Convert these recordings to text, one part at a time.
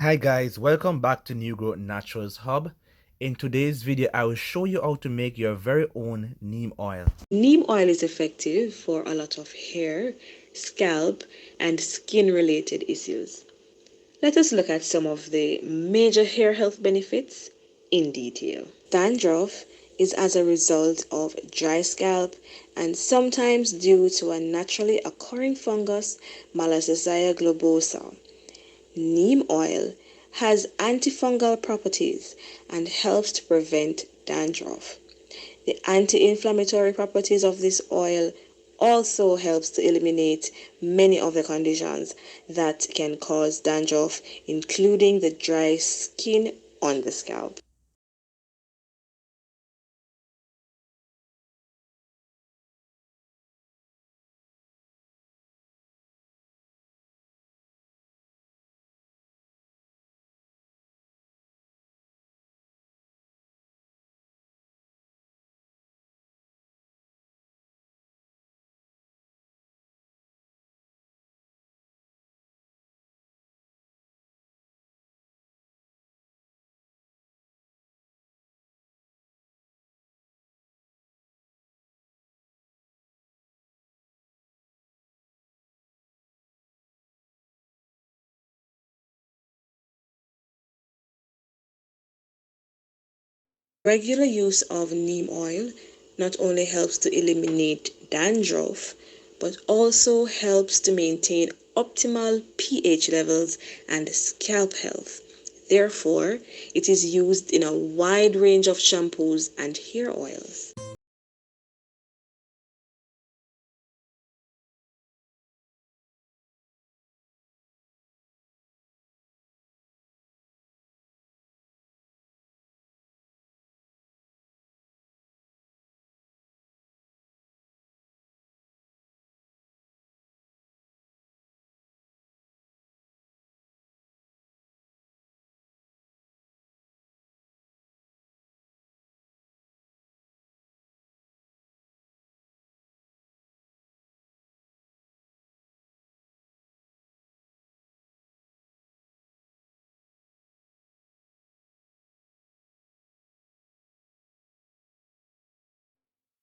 Hi guys, welcome back to New Growth Naturals Hub. In today's video, I will show you how to make your very own neem oil. Neem oil is effective for a lot of hair, scalp, and skin related issues. Let us look at some of the major hair health benefits in detail. Dandruff is as a result of dry scalp and sometimes due to a naturally occurring fungus, Malassezia globosa. Neem oil has antifungal properties and helps to prevent dandruff. The anti-inflammatory properties of this oil also helps to eliminate many of the conditions that can cause dandruff, including the dry skin on the scalp. Regular use of neem oil not only helps to eliminate dandruff, but also helps to maintain optimal pH levels and scalp health. Therefore, it is used in a wide range of shampoos and hair oils.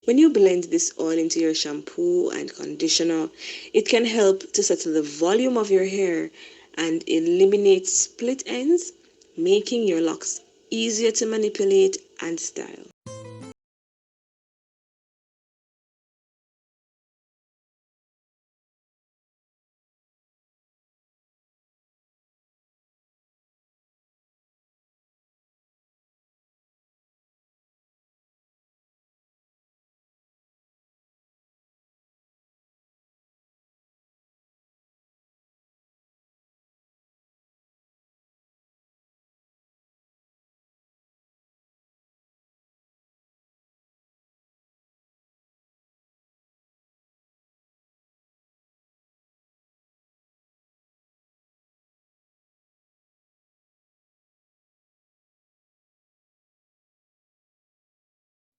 When you blend this oil into your shampoo and conditioner, it can help to settle the volume of your hair and eliminate split ends, making your locks easier to manipulate and style.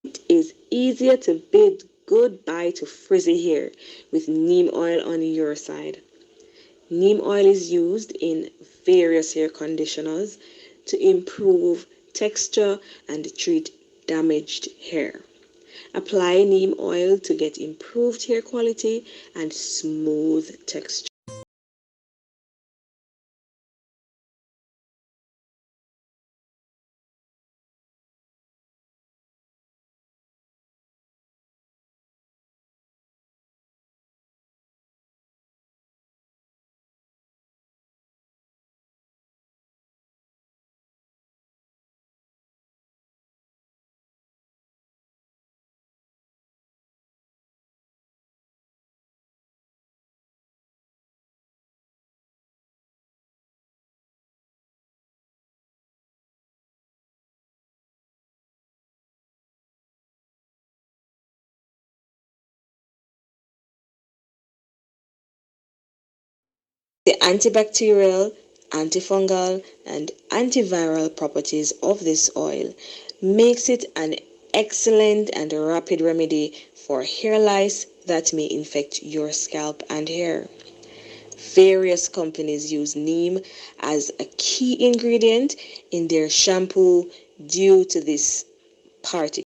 It is easier to bid goodbye to frizzy hair with neem oil on your side. Neem oil is used in various hair conditioners to improve texture and treat damaged hair. Apply neem oil to get improved hair quality and smooth texture. The antibacterial, antifungal, and antiviral properties of this oil makes it an excellent and rapid remedy for hair lice that may infect your scalp and hair. Various companies use neem as a key ingredient in their shampoo due to this particle.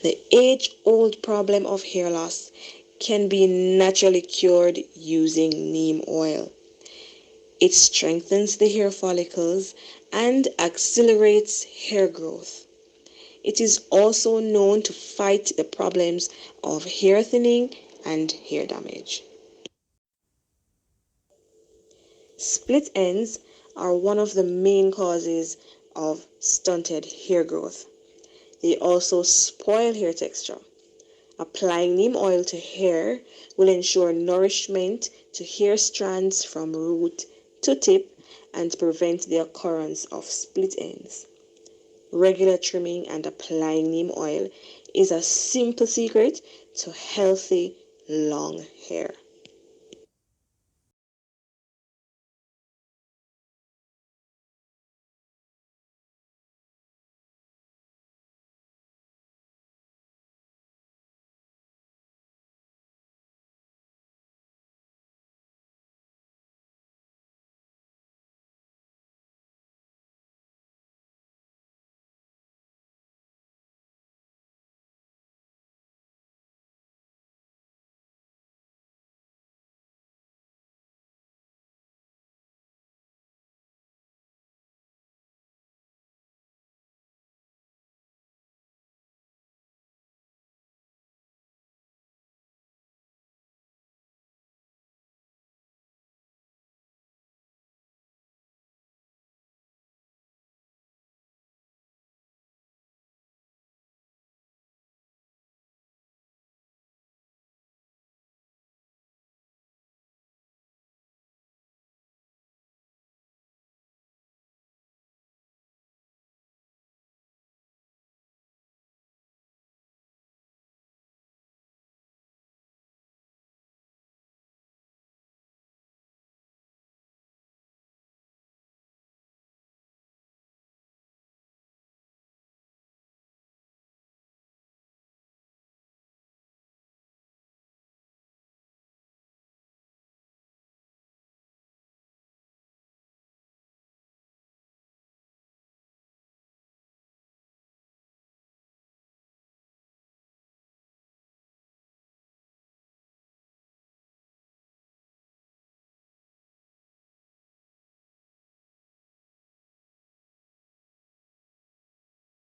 The age-old problem of hair loss can be naturally cured using neem oil. It strengthens the hair follicles and accelerates hair growth. It is also known to fight the problems of hair thinning and hair damage. Split ends are one of the main causes of stunted hair growth. They also spoil hair texture. Applying neem oil to hair will ensure nourishment to hair strands from root to tip and prevent the occurrence of split ends. Regular trimming and applying neem oil is a simple secret to healthy long hair.